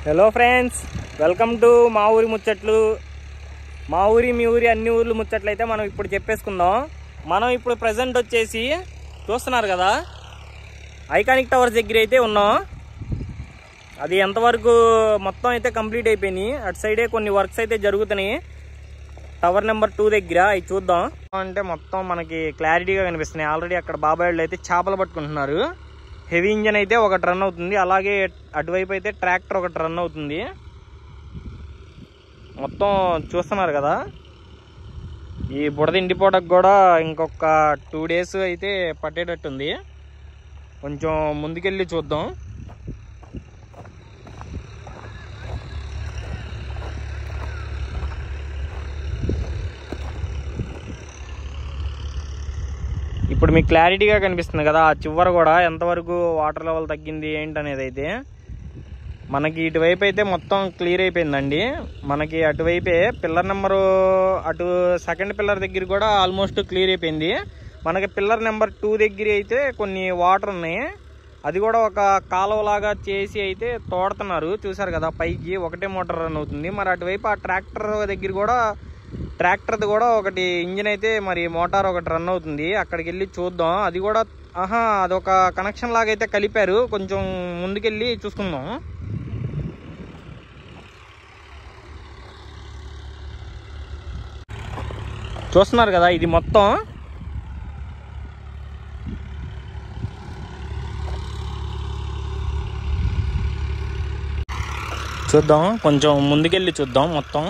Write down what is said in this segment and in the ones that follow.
Hello friends, welcome to మా ఊరి ముచ్చట్లు. మా ఊరి మీ ఊరి అన్ని ఊర్లు ముచ్చట్లు అయితే మనం ఇప్పుడు చెప్పేసుకుందాం. మనం ఇప్పుడు ప్రజెంట్ వచ్చేసి చూస్తున్నారు కదా, ఐకానిక్ టవర్స్ దగ్గర అయితే ఉన్నాం. అది ఎంతవరకు మొత్తం అయితే కంప్లీట్ అయిపోయినాయి. అటు సైడే కొన్ని వర్క్స్ అయితే జరుగుతున్నాయి. టవర్ నెంబర్ 2 దగ్గర అవి చూద్దాం. అంటే మొత్తం మనకి క్లారిటీగా కనిపిస్తున్నాయి. ఆల్రెడీ అక్కడ బాబాయ్ వాళ్ళు అయితే చేపలు పట్టుకుంటున్నారు. హెవీ ఇంజన్ అయితే ఒకటి రన్ అవుతుంది, అలాగే అటువైపు అయితే ట్రాక్టర్ ఒకటి రన్ అవుతుంది. మొత్తం చూస్తున్నారు కదా. ఈ బుడద ఇండిపోవడానికి కూడా ఇంకొక 2 days అయితే పట్టేటట్టుంది. కొంచెం ముందుకెళ్ళి చూద్దాం. ఇప్పుడు మీకు క్లారిటీగా కనిపిస్తుంది కదా, ఆ చివర కూడా ఎంతవరకు వాటర్ లెవెల్ తగ్గింది ఏంటనేది అయితే మనకి ఇటువైపు అయితే మొత్తం క్లియర్ అయిపోయిందండి. మనకి అటువైపే పిల్లర్ నెంబరు అటు సెకండ్ పిల్లర్ దగ్గర కూడా ఆల్మోస్ట్ క్లియర్ అయిపోయింది. మనకి పిల్లర్ నెంబర్ 2 దగ్గర అయితే కొన్ని వాటర్ ఉన్నాయి. అది కూడా ఒక కాలువలాగా చేసి అయితే తోడుతున్నారు. చూసారు కదా, పైకి ఒకటే మోటార్ రన్ అవుతుంది. మరి అటువైపు ఆ ట్రాక్టర్ది కూడా ఒకటి ఇంజిన్ అయితే మరి మోటార్ ఒకటి రన్ అవుతుంది. అక్కడికి వెళ్ళి చూద్దాం. అది కూడా అదొక కనెక్షన్ లాగా అయితే కలిపారు. కొంచెం ముందుకెళ్ళి చూసుకుందాం. చూస్తున్నారు కదా, ఇది మొత్తం చూద్దాం. కొంచెం ముందుకెళ్ళి చూద్దాం. మొత్తం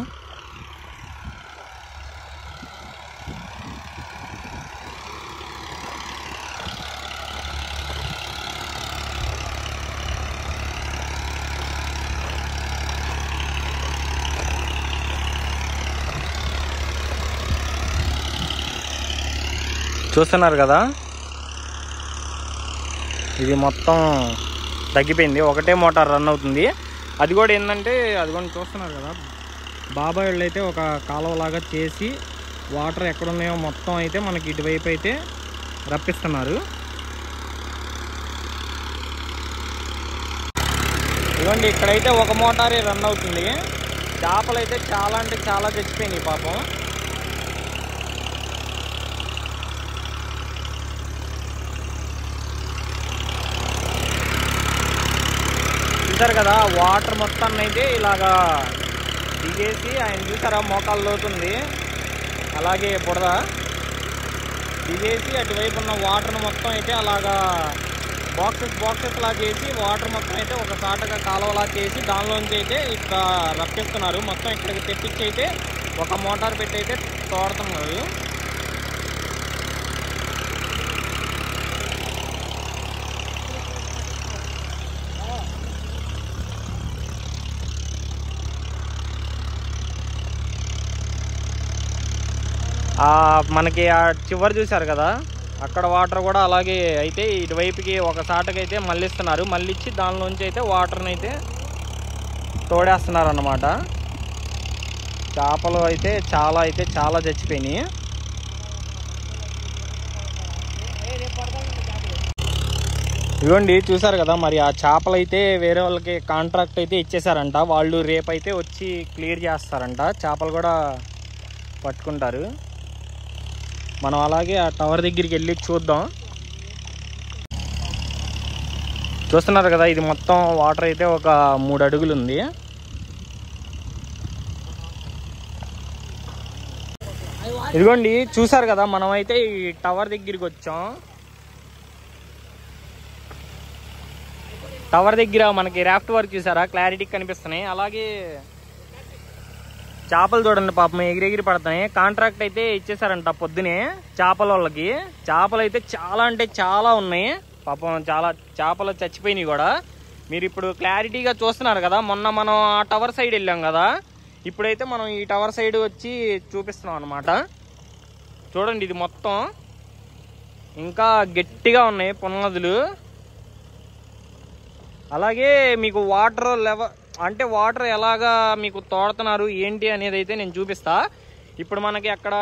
చూస్తున్నారు కదా, ఇది మొత్తం తగ్గిపోయింది. ఒకటే మోటార్ రన్ అవుతుంది. అది కూడా ఏంటంటే, అది కూడా చూస్తున్నారు కదా, బాబాయ్ వాళ్ళు అయితే ఒక కాలువలాగా చేసి వాటర్ ఎక్కడున్నాయో మొత్తం అయితే మనకి ఇటువైపు అయితే రప్పిస్తున్నారు. ఇదిగోండి, ఇక్కడైతే ఒక మోటారే రన్ అవుతుంది. చేపలు అయితే చాలా అంటే చాలా చచ్చిపోయినాయి పాపం. చూసారు కదా, వాటర్ మొత్తాన్ని అయితే ఇలాగా దిగేసి ఆయన చూసారా మోకాలు లోతుంది. అలాగే బుడద దిగేసి అటువైపు ఉన్న వాటర్ని మొత్తం అయితే అలాగా బాక్సెస్ లా చేసి వాటర్ మొత్తం అయితే ఒక సాటగా కాలువలా చేసి దానిలోంచి అయితే ఇక్కడ రప్పిస్తున్నారు. మొత్తం ఇక్కడికి తెప్పించి అయితే ఒక మోటార్ పెట్టి అయితే తోడుతున్నారు. మనకి ఆ చివరి చూసారు కదా, అక్కడ వాటర్ కూడా అలాగే అయితే ఇటువైపుకి ఒక సాటకి అయితే మళ్ళిస్తున్నారు. మళ్ళిచ్చి దానిలోంచి అయితే వాటర్ని అయితే తోడేస్తున్నారు అన్నమాట. చేపలు అయితే చాలా చచ్చిపోయినాయి. ఇదిగోండి, చూసారు కదా, మరి ఆ చేపలు అయితే వేరే వాళ్ళకి కాంట్రాక్ట్ అయితే ఇచ్చేసారంట. వాళ్ళు రేపైతే వచ్చి క్లియర్ చేస్తారంట. చేపలు కూడా పట్టుకుంటారు. మనం అలాగే ఆ టవర్ దగ్గరికి వెళ్ళి చూద్దాం. చూస్తున్నారు కదా, ఇది మొత్తం వాటర్ అయితే ఒక 3 అడుగులు ఉంది. ఇదిగోండి, చూసారు కదా, మనం అయితే ఈ టవర్ దగ్గరికి వచ్చాం. టవర్ దగ్గర మనకి రాఫ్ట్ వర్క్ చూసారా, క్లారిటీ కనిపిస్తున్నాయి. అలాగే చేపలు చూడండి పాపం ఎగిరెగిరి పడుతున్నాయి. కాంట్రాక్ట్ అయితే ఇచ్చేసారంట పొద్దునే చేపల వాళ్ళకి. చేపలు అయితే చాలా అంటే చాలా ఉన్నాయి పాపం. చాలా చేపలు చచ్చిపోయినాయి కూడా. మీరు ఇప్పుడు క్లారిటీగా చూస్తున్నారు కదా. మొన్న మనం ఆ టవర్ సైడ్ వెళ్ళాం కదా, ఇప్పుడైతే మనం ఈ టవర్ సైడ్ వచ్చి చూపిస్తున్నాం అన్నమాట. చూడండి, ఇది మొత్తం ఇంకా గట్టిగా ఉన్నాయి పునాదులు. అలాగే మీకు వాటర్ లెవెల్ అంటే వాటర్ ఎలాగా మీకు తోడుతున్నారు ఏంటి అనేది అయితే నేను చూపిస్తా. ఇప్పుడు మనకి అక్కడ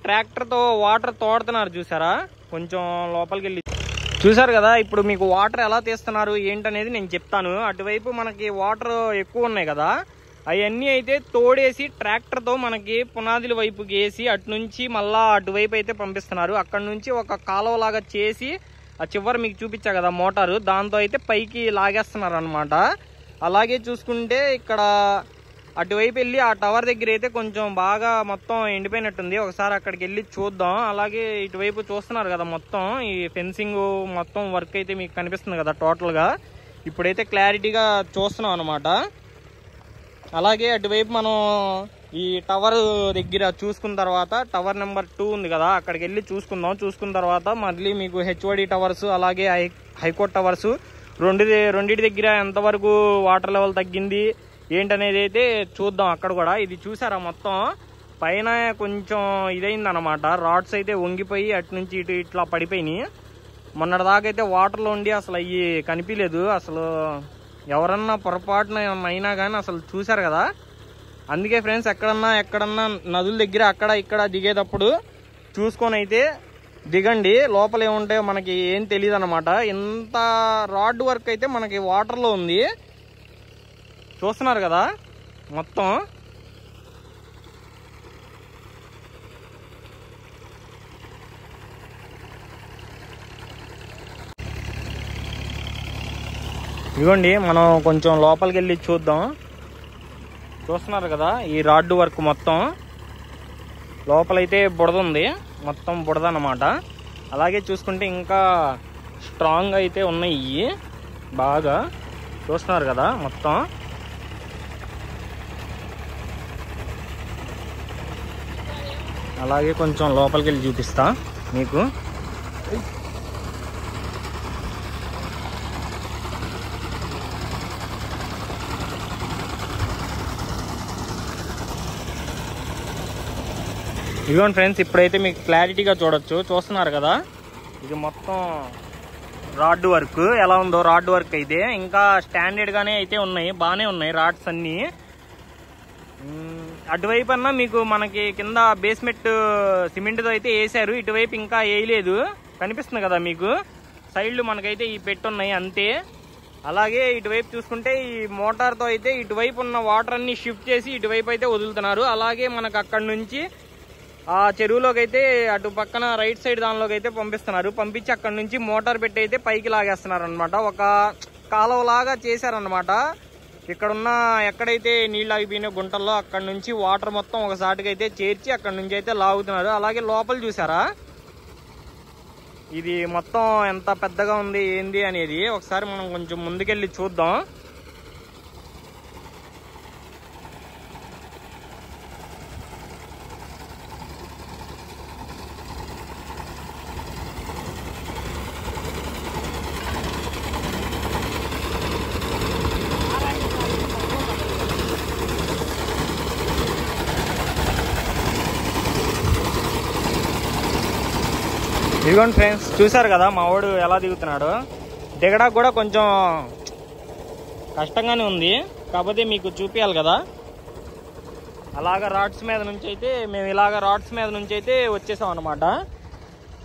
ట్రాక్టర్తో వాటర్ తోడుతున్నారు చూసారా. కొంచెం లోపలికి వెళ్ళి చూసారు కదా, ఇప్పుడు మీకు వాటర్ ఎలా తీస్తున్నారు ఏంటనేది నేను చెప్తాను. అటువైపు మనకి వాటర్ ఎక్కువ ఉన్నాయి కదా, అవన్నీ అయితే తోడేసి ట్రాక్టర్తో మనకి పునాదుల వైపుకి వేసి అటు నుంచి మళ్ళా అటువైపు అయితే పంపిస్తున్నారు. అక్కడ నుంచి ఒక కాలువలాగా చేసి ఆ చివరి మీకు చూపించా కదా మోటారు, దాంతో అయితే పైకి లాగేస్తున్నారు అనమాట. అలాగే చూసుకుంటే ఇక్కడ అటువైపు వెళ్ళి ఆ టవర్ దగ్గర అయితే కొంచెం బాగా మొత్తం ఎండిపోయినట్టుంది. ఒకసారి అక్కడికి వెళ్ళి చూద్దాం. అలాగే ఇటువైపు చూస్తున్నారు కదా, మొత్తం ఈ ఫెన్సింగ్ మొత్తం వర్క్ అయితే మీకు కనిపిస్తుంది కదా టోటల్గా. ఇప్పుడైతే క్లారిటీగా చూస్తున్నాం అనమాట. అలాగే అటువైపు మనం ఈ టవర్ దగ్గర చూసుకున్న తర్వాత టవర్ నెంబర్ 2 ఉంది కదా, అక్కడికి వెళ్ళి చూసుకుందాం. చూసుకున్న తర్వాత మళ్ళీ మీకు హెచ్ఓడి టవర్స్ అలాగే హైకోర్టు టవర్స్ రెండింటి దగ్గర ఎంతవరకు వాటర్ లెవెల్ తగ్గింది ఏంటనేది అయితే చూద్దాం. అక్కడ కూడా ఇది చూసారా, మొత్తం పైన కొంచెం ఇదైంది అనమాట. రాడ్స్ అయితే వంగిపోయి అటు నుంచి ఇటు ఇట్లా పడిపోయినాయి. మొన్నటిదాకైతే వాటర్లో ఉండి అసలు అవి కనిపించలేదు. అసలు ఎవరన్నా పొరపాటున అయినా కానీ అసలు చూసారు కదా. అందుకే ఫ్రెండ్స్, ఎక్కడన్నా నదుల దగ్గర అక్కడ ఇక్కడ దిగేటప్పుడు చూసుకొని అయితే దిగండి. లోపల ఏముంటాయో మనకి ఏం తెలియదు అనమాట. ఇంత రాడ్ వర్క్ అయితే మనకి వాటర్లో ఉంది. చూస్తున్నారు కదా మొత్తం. ఇదిగోండి, మనం కొంచెం లోపలికి వెళ్ళి చూద్దాం. చూస్తున్నారు కదా ఈ రాడ్ వర్క్ మొత్తం. లోపలైతే బుడద ఉంది, మొత్తం బుడద అన్నమాట. అలాగే చూసుకుంటే ఇంకా స్ట్రాంగ్ అయితే ఉన్నాయి బాగా. చూస్తున్నారు కదా మొత్తం. అలాగే కొంచెం లోపలికి వెళ్ళి చూపిస్తా మీకు. ఇదిగోండి ఫ్రెండ్స్, ఇప్పుడైతే మీకు క్లారిటీగా చూడొచ్చు. చూస్తున్నారు కదా, ఇది మొత్తం రాడ్ వర్క్ ఎలా ఉందో. రాడ్ వర్క్ అయితే ఇంకా స్టాండర్డ్ గానే అయితే ఉన్నాయి, బాగానే ఉన్నాయి రాడ్స్ అన్ని. అటువైపు అన్నా మీకు మనకి కింద బేస్మెంట్ సిమెంట్తో అయితే వేసారు, ఇటువైపు ఇంకా వేయలేదు. కనిపిస్తుంది కదా మీకు, సైడ్లు మనకైతే ఈ పెట్టున్నాయి అంతే. అలాగే ఇటువైపు చూసుకుంటే ఈ మోటార్తో అయితే ఇటువైపు ఉన్న వాటర్ అన్ని షిఫ్ట్ చేసి ఇటువైపు అయితే వదులుతున్నారు. అలాగే మనకు అక్కడ నుంచి ఆ చెరువులోకి అయితే అటు పక్కన రైట్ సైడ్ దానిలోకి అయితే పంపిస్తున్నారు. పంపించి అక్కడ నుంచి మోటార్ పెట్టి అయితే పైకి లాగేస్తున్నారు అనమాట. ఒక కాలువలాగా చేశారనమాట. ఇక్కడున్న ఎక్కడైతే నీళ్ళు ఆగిపోయిన గుంటల్లో అక్కడ నుంచి వాటర్ మొత్తం ఒకసాటికి అయితే చేర్చి అక్కడ నుంచి అయితే లాగుతున్నారు. అలాగే లోపల చూసారా, ఇది మొత్తం ఎంత పెద్దగా ఉంది ఏంది అనేది ఒకసారి మనం కొంచెం ముందుకెళ్ళి చూద్దాం. ఇదిగోండి ఫ్రెండ్స్, చూసారు కదా మా వాడు ఎలా దిగుతున్నాడు. దిగడానికి కూడా కొంచెం కష్టంగానే ఉంది, కాకపోతే మీకు చూపించాలి కదా. అలాగా రాడ్స్ మీద నుంచి అయితే మేము ఇలాగ రాడ్స్ మీద నుంచి అయితే వచ్చేసాం అనమాట.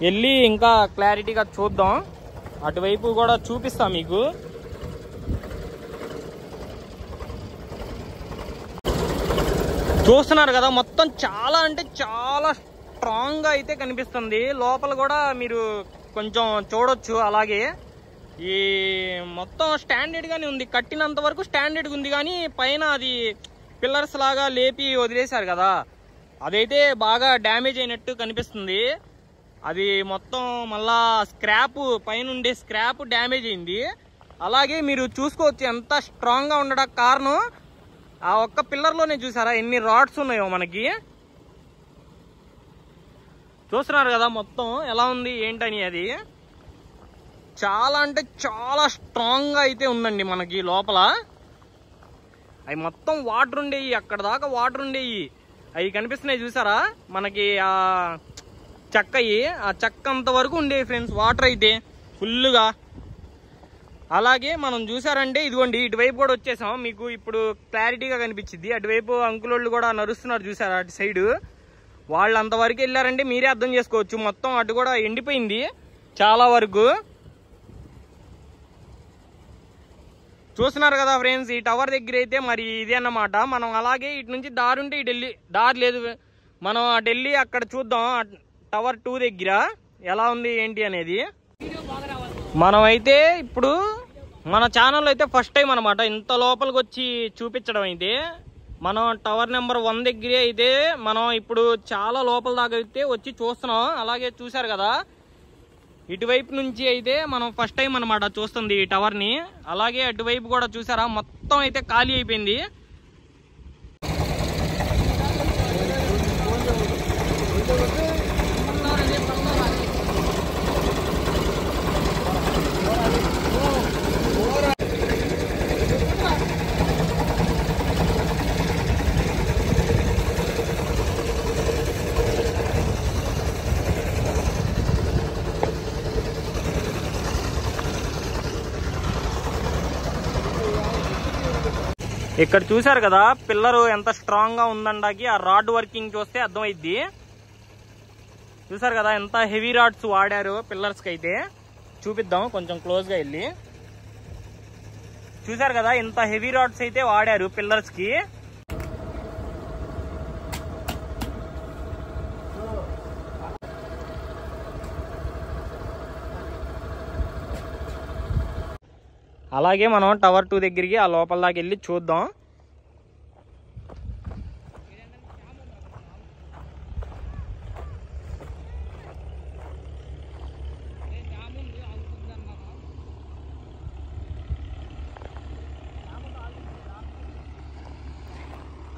వెళ్ళి ఇంకా క్లారిటీగా చూద్దాం, అటువైపు కూడా చూపిస్తాం మీకు. చూస్తున్నారు కదా, మొత్తం చాలా అంటే చాలా స్ట్రాంగ్ గా అయితే కనిపిస్తుంది. లోపల కూడా మీరు కొంచెం చూడొచ్చు. అలాగే ఈ మొత్తం స్టాండర్డ్ గానే ఉంది, కట్టినంత వరకు స్టాండర్డ్ ఉంది. కానీ పైన అది పిల్లర్స్ లాగా లేపి వదిలేశారు కదా, అదైతే బాగా డ్యామేజ్ అయినట్టు కనిపిస్తుంది. అది మొత్తం మళ్ళా స్క్రాప్, పైన ఉండే స్క్రాప్ డ్యామేజ్ అయింది. అలాగే మీరు చూసుకోవచ్చు ఎంత స్ట్రాంగ్ గా ఉండడానికి కారణం ఆ ఒక్క పిల్లర్ లోనే. చూసారా ఎన్ని రాడ్స్ ఉన్నాయో మనకి. చూస్తున్నారు కదా మొత్తం ఎలా ఉంది ఏంటని. అది చాలా అంటే చాలా స్ట్రాంగ్ గా అయితే ఉందండి మనకి లోపల. అవి మొత్తం వాటర్ ఉండేవి, అక్కడ దాకా వాటర్ ఉండేవి. అవి కనిపిస్తున్నాయి చూసారా మనకి, ఆ చెక్కయి, ఆ చెక్క అంత వరకు ఉండేవి ఫ్రెండ్స్ వాటర్ అయితే ఫుల్గా. అలాగే మనం చూసారంటే ఇదిగోండి ఇటువైపు కూడా వచ్చేసాం. మీకు ఇప్పుడు క్లారిటీగా కనిపించింది. అటువైపు అంకులోళ్ళు కూడా నరుస్తున్నారు చూసారా అటు సైడు. వాళ్ళు అంతవరకు వెళ్ళారంటే మీరే అర్థం చేసుకోవచ్చు. మొత్తం అటు కూడా ఎండిపోయింది చాలా వరకు. చూస్తున్నారు కదా ఫ్రెండ్స్, ఈ టవర్ దగ్గర అయితే మరి ఇదే అన్నమాట. మనం అలాగే ఇటు నుంచి దారి ఉంటే ఇటు వెళ్ళి దారి లేదు, మనం అటు వెళ్ళి అక్కడ చూద్దాం టవర్ 2 దగ్గర ఎలా ఉంది ఏంటి అనేది. మనం అయితే ఇప్పుడు మన ఛానల్లో అయితే ఫస్ట్ టైం అనమాట ఇంత లోపలికి వచ్చి చూపించడం. అయితే మనం టవర్ నెంబర్ 1 దగ్గరే అయితే మనం ఇప్పుడు చాలా లోపల దాకా అయితే వచ్చి చూస్తున్నాం. అలాగే చూసారు కదా, ఇటువైపు నుంచి అయితే మనం ఫస్ట్ టైం అనమాట చూస్తుంది ఈ టవర్ని. అలాగే అటువైపు కూడా చూసారా, మొత్తం అయితే ఖాళీ అయిపోయింది. ఇక్కడ చూసారు కదా పిల్లరు ఎంత స్ట్రాంగ్ గా ఉందండాకి, ఆ రాడ్ వర్కింగ్ చూస్తే అర్థమైద్ది. చూసారు కదా ఎంత హెవీ రాడ్స్ వాడారు పిల్లర్స్ కి అయితే. చూపిద్దాం కొంచెం క్లోజ్ గా వెళ్ళి. చూసారు కదా ఎంత హెవీ రాడ్స్ అయితే వాడారు పిల్లర్స్ కి. అలాగే మనం టవర్ 2 దగ్గరికి ఆ లోపల దాకా వెళ్ళి చూద్దాం.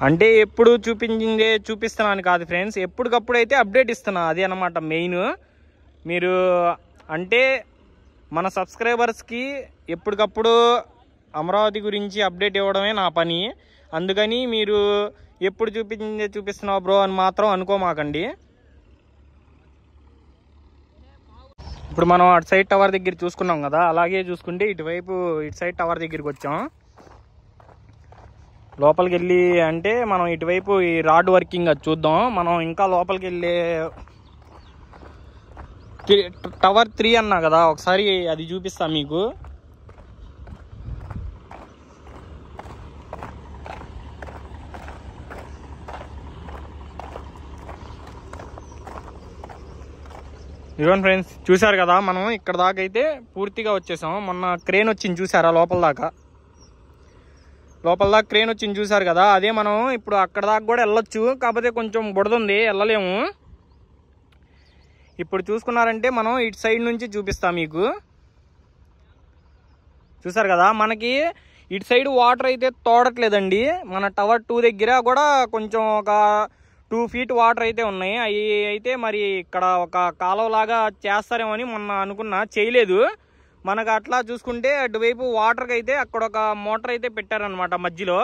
అంటే ఎప్పుడు చూపించిందే చూపిస్తున్నాను కాదు ఫ్రెండ్స్, ఎప్పటికప్పుడు అయితే అప్డేట్ ఇస్తున్నా. అది అన్నమాట మెయిన్. మీరు అంటే మన సబ్స్క్రైబర్స్కి ఎప్పటికప్పుడు అమరావతి గురించి అప్డేట్ ఇవ్వడమే నా పని. అందుకని మీరు ఎప్పుడు చూపించిందే చూపిస్తున్నావు బ్రో అని మాత్రం అనుకోమాకండి. ఇప్పుడు మనం అటు సైడ్ టవర్ దగ్గర చూసుకున్నాం కదా, అలాగే చూసుకుంటే ఇటువైపు ఇటు సైడ్ టవర్ దగ్గరికి వచ్చాం. లోపలికి వెళ్ళి అంటే మనం ఇటువైపు ఈ రాడ్ వర్కింగ్ అది చూద్దాం. మనం ఇంకా లోపలికి వెళ్ళే టవర్ 3 అన్నా కదా, ఒకసారి అది చూపిస్తా మీకు. ఇదిగోండి ఫ్రెండ్స్, చూసారు కదా మనం ఇక్కడ దాకా అయితే పూర్తిగా వచ్చేసాం. మొన్న క్రేన్ వచ్చింది చూసారా లోపల దాకా క్రేన్ వచ్చింది చూసారు కదా, అదే మనం ఇప్పుడు అక్కడ దాకా కూడా వెళ్ళొచ్చు. కాకపోతే కొంచెం బుడదుంది, వెళ్ళలేము. ఇప్పుడు చూసుకున్నారంటే మనం ఇటు సైడ్ నుంచి చూపిస్తాం మీకు. చూసారు కదా మనకి ఇటు సైడ్ వాటర్ అయితే తోడట్లేదండి. మన టవర్ 2 దగ్గర కూడా కొంచెం ఒక 2 feet వాటర్ అయితే ఉన్నాయి. అవి అయితే మరి ఇక్కడ ఒక కాలువలాగా చేస్తారేమో అని మొన్న అనుకున్నా, చేయలేదు. మనకు అట్లా చూసుకుంటే అటువైపు వాటర్కి అయితే అక్కడ ఒక మోటార్ అయితే పెట్టారనమాట. మధ్యలో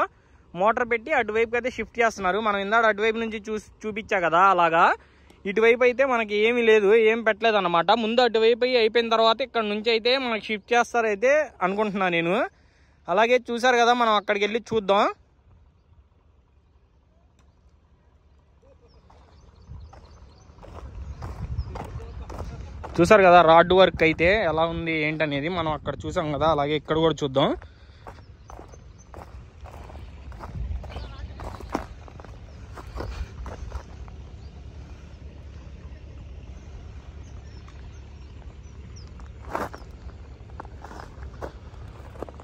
మోటార్ పెట్టి అటువైపు అయితే షిఫ్ట్ చేస్తున్నారు. మనం ఇందాక అటువైపు నుంచి చూపించా కదా, అలాగా ఇటువైపు అయితే మనకి ఏమీ లేదు, ఏం పెట్టలేదు అనమాట. ముందు అటువైపు అయిపోయిన తర్వాత ఇక్కడ నుంచి అయితే మనకి షిఫ్ట్ చేస్తారైతే అనుకుంటున్నా నేను. అలాగే చూసారు కదా మనం అక్కడికి వెళ్ళి చూద్దాం. చూసారు కదా రాడ్ వర్క్ అయితే ఎలా ఉంది ఏంటనేది మనం అక్కడ చూసాం కదా, అలాగే ఇక్కడ కూడా చూద్దాం.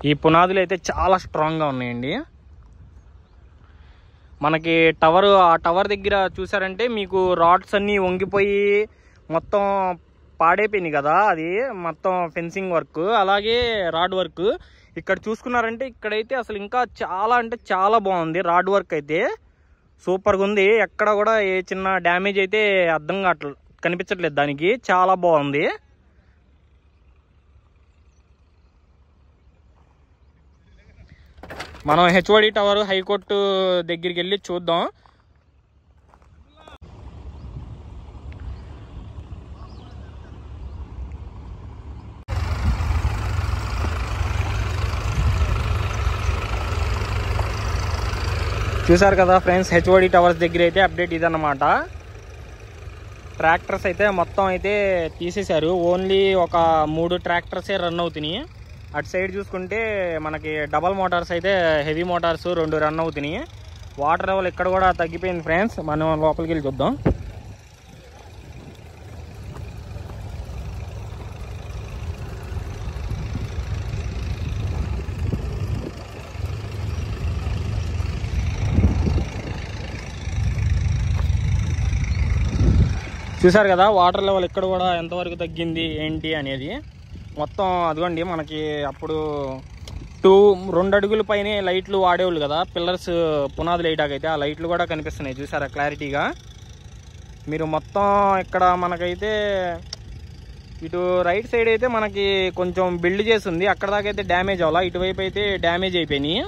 ఈ పునాదులు అయితే చాలా స్ట్రాంగ్గా ఉన్నాయండి. మనకి ఆ టవర్ దగ్గర చూసారంటే మీకు రాడ్స్ అన్నీ వంగిపోయి మొత్తం పాడైపోయింది కదా, అది మొత్తం ఫెన్సింగ్ వర్క్ అలాగే రాడ్ వర్క్. ఇక్కడ చూసుకున్నారంటే ఇక్కడైతే అసలు ఇంకా చాలా అంటే చాలా బాగుంది. రాడ్ వర్క్ అయితే సూపర్గా ఉంది. ఎక్కడ కూడా ఏ చిన్న డ్యామేజ్ అయితే కనిపించట్లేదు దానికి, చాలా బాగుంది. మనం హెచ్ఓడి టవర్ హైకోర్టు దగ్గరికి వెళ్ళి చూద్దాం. చూసారు కదా ఫ్రెండ్స్, హెచ్ఓడి టవర్స్ దగ్గర అయితే అప్డేట్ ఇదన్నమాట. ట్రాక్టర్స్ అయితే మొత్తం అయితే తీసేశారు. ఓన్లీ ఒక 3 ట్రాక్టర్సే రన్ అవుతున్నాయి. అటు సైడ్ చూసుకుంటే మనకి డబల్ మోటార్స్ అయితే హెవీ మోటార్స్ 2 రన్ అవుతున్నాయి. వాటర్ లెవెల్ ఇక్కడ కూడా తగ్గిపోయింది ఫ్రెండ్స్. మనం లోపలికి వెళ్ళి చూద్దాం. చూసారు కదా వాటర్ లెవెల్ ఇక్కడ కూడా ఎంతవరకు తగ్గింది ఏంటి అనేది. మొత్తం అదిగోండి మనకి అప్పుడు 2 అడుగుల పైనే లైట్లు వాడేవాళ్ళు కదా పిల్లర్స్ పునాదులు వేయటాకైతే. ఆ లైట్లు కూడా కనిపిస్తున్నాయి చూసారా క్లారిటీగా. మీరు మొత్తం ఇక్కడ మనకైతే ఇటు రైట్ సైడ్ అయితే మనకి కొంచెం బిల్డ్ చేసి ఉంది. అక్కడ దాకా అయితే డ్యామేజ్ అవ్వాలా, ఇటువైపు అయితే డ్యామేజ్ అయిపోయినాయి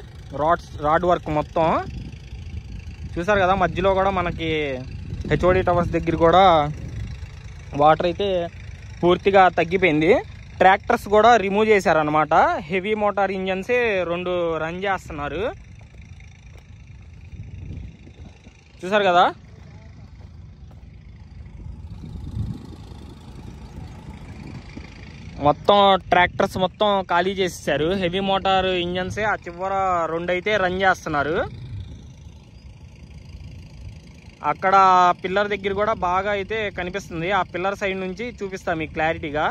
రాడ్ వర్క్ మొత్తం. చూసారు కదా మధ్యలో కూడా మనకి హెచ్ఓడి టవర్స్ దగ్గర కూడా వాటర్ అయితే పూర్తిగా తగ్గిపోయింది. ట్రాక్టర్స్ కూడా రిమూవ్ చేశారనమాట. హెవీ మోటార్ ఇంజన్సే 2 రన్ చేస్తున్నారు. చూసారు కదా మొత్తం ట్రాక్టర్స్ మొత్తం ఖాళీ చేసేసారు. హెవీ మోటార్ ఇంజన్సే ఆ చివర 2 అయితే రన్ చేస్తున్నారు. అక్కడ పిల్లర్ దగ్గర కూడా బాగా అయితే కనిపిస్తుంది. ఆ పిల్లర్ సైడ్ నుంచి చూపిస్తా మీకు క్లారిటీగా.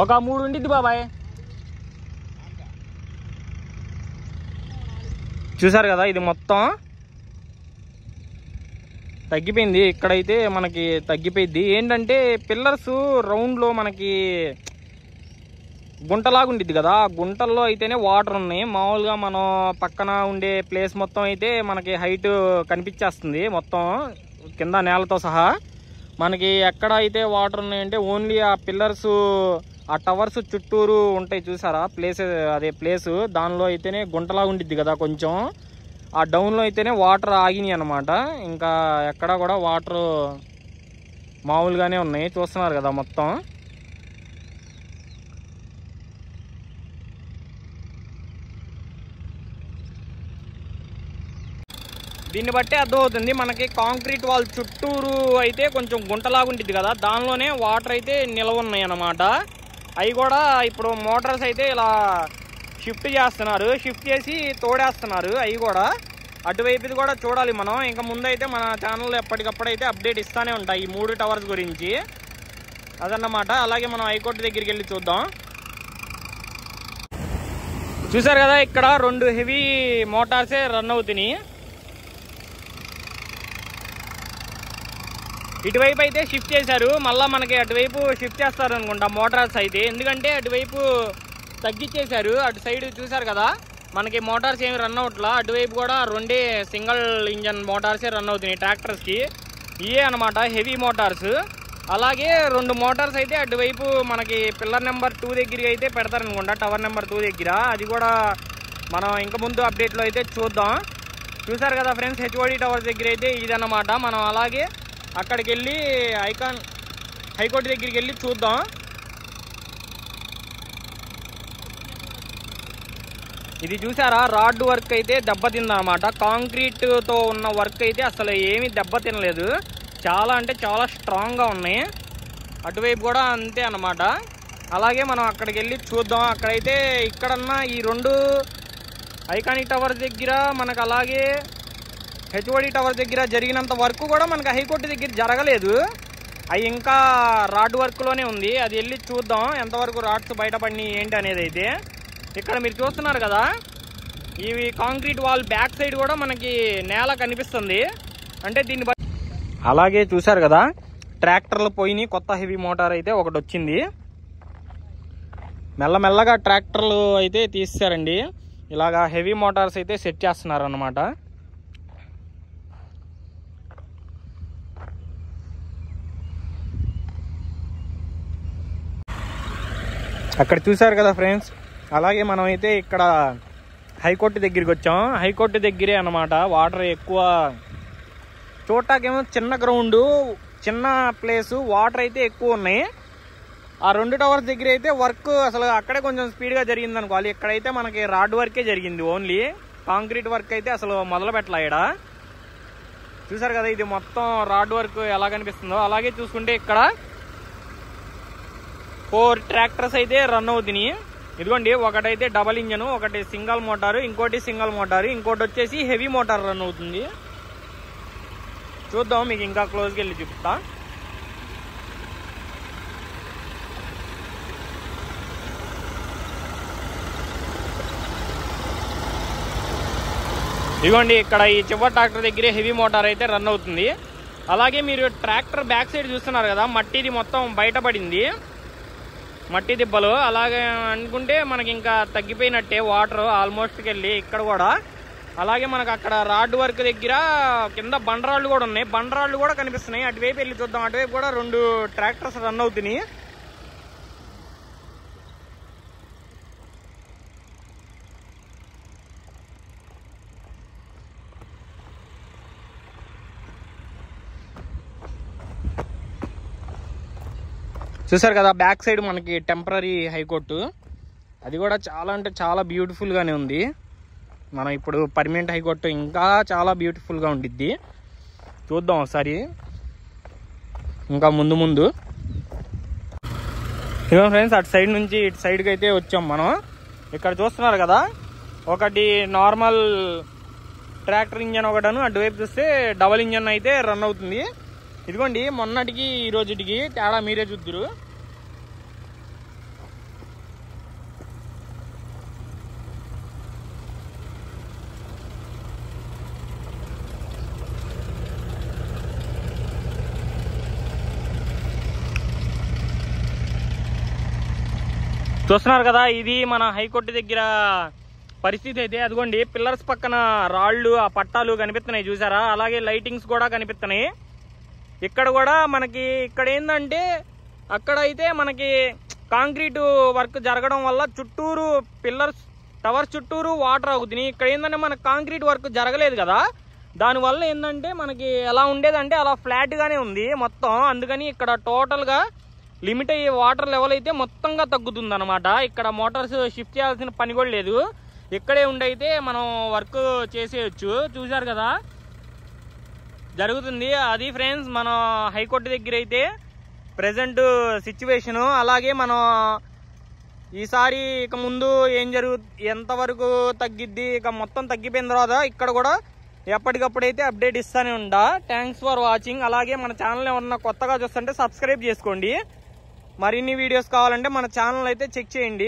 ఒక 3 ఉండిద్ది బాబాయ్. చూసారు కదా ఇది మొత్తం తగ్గిపోయింది. ఇక్కడైతే మనకి తగ్గిపోయింది. ఏంటంటే పిల్లర్స్ రౌండ్లో మనకి గుంటలాగా ఉండిద్ది కదా, ఆ గుంటల్లో అయితేనే వాటర్ ఉన్నాయి. మామూలుగా మనం పక్కన ఉండే ప్లేస్ మొత్తం అయితే మనకి హైట్ కనిపించేస్తుంది మొత్తం కింద నేలతో సహా. మనకి ఎక్కడ అయితే వాటర్ ఉన్నాయంటే ఓన్లీ ఆ పిల్లర్స్ ఆ టవర్స్ చుట్టూరు ఉంటాయి చూసారా అదే ప్లేస్, దానిలో అయితేనే గుంటలా ఉండిద్ది కదా కొంచెం. ఆ డౌన్లో అయితేనే వాటర్ ఆగినాయి అనమాట. ఇంకా ఎక్కడ కూడా వాటర్ మామూలుగానే ఉన్నాయి. చూస్తున్నారు కదా మొత్తం. దీన్ని బట్టి అర్థమవుతుంది మనకి కాంక్రీట్ వాల్ చుట్టూరు అయితే కొంచెం గుంటలాగా ఉంటుంది కదా, దానిలోనే వాటర్ అయితే నిలవ ఉన్నాయి అన్నమాట. అవి కూడా ఇప్పుడు మోటార్స్ అయితే ఇలా షిఫ్ట్ చేస్తున్నారు, షిఫ్ట్ చేసి తోడేస్తున్నారు. అవి కూడా అటువైపుది కూడా చూడాలి మనం. ఇంకా ముందైతే మన ఛానల్లో ఎప్పటికప్పుడైతే అప్డేట్ ఇస్తూనే ఉంటాయి ఈ 3 టవర్స్ గురించి అదన్నమాట. అలాగే మనం హైకోర్టు దగ్గరికి వెళ్ళి చూద్దాం. చూసారు కదా ఇక్కడ 2 హెవీ మోటార్సే రన్ అవుతున్నాయి. ఇటువైపు అయితే షిఫ్ట్ చేశారు, మళ్ళీ మనకి అటువైపు షిఫ్ట్ చేస్తారు అనుకుంటా మోటార్స్ అయితే. ఎందుకంటే అటువైపు తగ్గించేశారు. అటు సైడ్ చూసారు కదా మనకి మోటార్స్ ఏమి రన్ అవట్లా. అటువైపు కూడా 2 సింగిల్ ఇంజన్ మోటార్సే రన్ అవుతున్నాయి ట్రాక్టర్స్కి. ఇవే అనమాట హెవీ మోటార్స్. అలాగే 2 మోటార్స్ అయితే అటువైపు మనకి పిల్లర్ నెంబర్ 2 దగ్గరికి అయితే పెడతారనుకుంటా, టవర్ నెంబర్ 2 దగ్గర. అది కూడా మనం ఇంకా ముందు అప్డేట్లో అయితే చూద్దాం. చూసారు కదా ఫ్రెండ్స్ హెచ్ఓడి టవర్స్ దగ్గర అయితే ఇదన్నమాట. మనం అలాగే అక్కడికి వెళ్ళి హైకోర్టు దగ్గరికి వెళ్ళి చూద్దాం. ఇది చూసారా రాడ్ వర్క్ అయితే దెబ్బతిందన్నమాట. కాంక్రీట్తో ఉన్న వర్క్ అయితే అసలు ఏమీ దెబ్బతినలేదు. చాలా అంటే చాలా స్ట్రాంగ్గా ఉన్నాయి. అటువైపు కూడా అంతే అన్నమాట. అలాగే మనం అక్కడికి వెళ్ళి చూద్దాం. అక్కడైతే ఇక్కడన్నా ఈ 2 ఐకానిక్ టవర్స్ దగ్గర మనకు అలాగే హెచ్ఓడి టవర్ దగ్గర జరిగినంత వర్క్ కూడా మనకు హైకోర్టు దగ్గర జరగలేదు. అవి ఇంకా రాడ్ వర్క్లోనే ఉంది. అది వెళ్ళి చూద్దాం ఎంతవరకు రాడ్స్ బయటపడినాయి ఏంటి అనేది. అయితే ఇక్కడ మీరు చూస్తున్నారు కదా ఇవి కాంక్రీట్ వాల్ బ్యాక్ సైడ్ కూడా మనకి నేల కనిపిస్తుంది. అంటే దీన్ని బట్టి అలాగే చూసారు కదా ట్రాక్టర్లు పోయినాయి. కొత్త హెవీ మోటార్ అయితే ఒకటి వచ్చింది. మెల్లమెల్లగా ట్రాక్టర్లు అయితే తీస్తారండి. ఇలాగా హెవీ మోటార్స్ అయితే సెట్ చేస్తున్నారు అన్నమాట. అక్కడ చూసారు కదా ఫ్రెండ్స్. అలాగే మనం అయితే ఇక్కడ హైకోర్టు దగ్గరికి వచ్చాం. హైకోర్టు దగ్గరే అన్నమాట. వాటర్ ఎక్కువ చూడటాకేమో చిన్న గ్రౌండ్, చిన్న ప్లేసు, వాటర్ అయితే ఎక్కువ ఉన్నాయి. ఆ 2 టవర్స్ దగ్గర అయితే వర్క్ అసలు అక్కడే కొంచెం స్పీడ్గా జరిగింది అనుకోవాలి. ఇక్కడైతే మనకి రాడ్ వర్కే జరిగింది, ఓన్లీ కాంక్రీట్ వర్క్ అయితే అసలు మొదలు పెట్టలే. ఇక్కడ చూసారు కదా, ఇది మొత్తం రాడ్ వర్క్ ఎలా కనిపిస్తుందో. అలాగే చూసుకుంటే ఇక్కడ 4 ట్రాక్టర్స్ అయితే రన్ అవుతున్నాయి. ఇదిగోండి, ఒకటైతే డబల్ ఇంజన్, ఒకటి సింగల్ మోటారు, ఇంకోటి సింగల్ మోటారు, ఇంకోటి వచ్చేసి హెవీ మోటార్ రన్ అవుతుంది. చూద్దాం, మీకు ఇంకా క్లోజ్కి వెళ్ళి చూపిస్తా. ఇదిగోండి, ఇక్కడ ఈ చివరి ట్రాక్టర్ దగ్గరే హెవీ మోటార్ అయితే రన్ అవుతుంది. అలాగే మీరు ట్రాక్టర్ బ్యాక్ సైడ్ చూస్తున్నారు కదా, మట్టిది మొత్తం బయటపడింది, మట్టి దిబ్బలు. అలాగే అనుకుంటే మనకి ఇంకా తగ్గిపోయినట్టే వాటర్ ఆల్మోస్ట్కి వెళ్ళి ఇక్కడ కూడా. అలాగే మనకు అక్కడ రాడ్ వర్క్ దగ్గర కింద బండరాళ్ళు కూడా ఉన్నాయి, బండరాళ్ళు కూడా కనిపిస్తున్నాయి. అటువైపు వెళ్ళి చూద్దాం. అటువైపు కూడా 2 ట్రాక్టర్స్ రన్ అవుతున్నాయి. చూసారు కదా, బ్యాక్ సైడ్ మనకి టెంపరీ హైకోర్టు, అది కూడా చాలా అంటే చాలా బ్యూటిఫుల్గానే ఉంది. మనం ఇప్పుడు పర్మనెంట్ హైకోర్టు ఇంకా చాలా బ్యూటిఫుల్గా ఉండిద్ది. చూద్దాం ఒకసారి ఇంకా ముందు ముందు. ఇదిగో ఫ్రెండ్స్, అటు సైడ్ నుంచి ఇటు సైడ్కి అయితే వచ్చాం మనం. ఇక్కడ చూస్తున్నారు కదా, ఒకటి నార్మల్ ట్రాక్టర్ ఇంజన్ ఒకటను, అటువైపు చూస్తే డబల్ ఇంజన్ అయితే రన్ అవుతుంది. ఇదిగోండి, మొన్నటికి ఈ రోజుకి తేడా మీరే చూద్దరు. చూస్తున్నారు కదా, ఇది మన హైకోర్టు దగ్గర పరిస్థితి అయితే. అదిగోండి, పిల్లర్స్ పక్కన రాళ్ళు, ఆ పట్టాలు కనిపిస్తున్నాయి చూసారా. అలాగే లైటింగ్స్ కూడా కనిపిస్తున్నాయి. ఇక్కడ కూడా మనకి ఇక్కడ ఏంటంటే, అక్కడ అయితే మనకి కాంక్రీట్ వర్క్ జరగడం వల్ల చుట్టూరు పిల్లర్స్ టవర్స్ చుట్టూరు వాటర్ అవుతున్నాయి. ఇక్కడ ఏంటంటే మనకి కాంక్రీట్ వర్క్ జరగలేదు కదా, దానివల్ల ఏంటంటే మనకి ఎలా ఉండేదంటే అలా ఫ్లాట్గానే ఉంది మొత్తం. అందుకని ఇక్కడ టోటల్గా లిమిట్ అయ్యే వాటర్ లెవెల్ అయితే మొత్తంగా తగ్గుతుంది అనమాట. ఇక్కడ మోటార్స్ షిఫ్ట్ చేయాల్సిన పని కూడా లేదు, ఇక్కడే ఉండైతే మనం వర్క్ చేసేయచ్చు. చూసారు కదా, జరుగుతుంది. అది ఫ్రెండ్స్ మన హైకోర్టు దగ్గర అయితే ప్రజెంట్ సిచ్యువేషను. అలాగే మనం ఈసారి ఇక ముందు ఏం ఎంతవరకు తగ్గిద్ది, ఇక మొత్తం తగ్గిపోయిన తర్వాత ఇక్కడ కూడా ఎప్పటికప్పుడైతే అప్డేట్ ఇస్తానే ఉంటా. Thanks for watching. అలాగే మన ఛానల్ ఏమన్నా కొత్తగా చూస్తుంటే సబ్స్క్రైబ్ చేసుకోండి. మరిన్ని వీడియోస్ కావాలంటే మన ఛానల్ అయితే చెక్ చేయండి.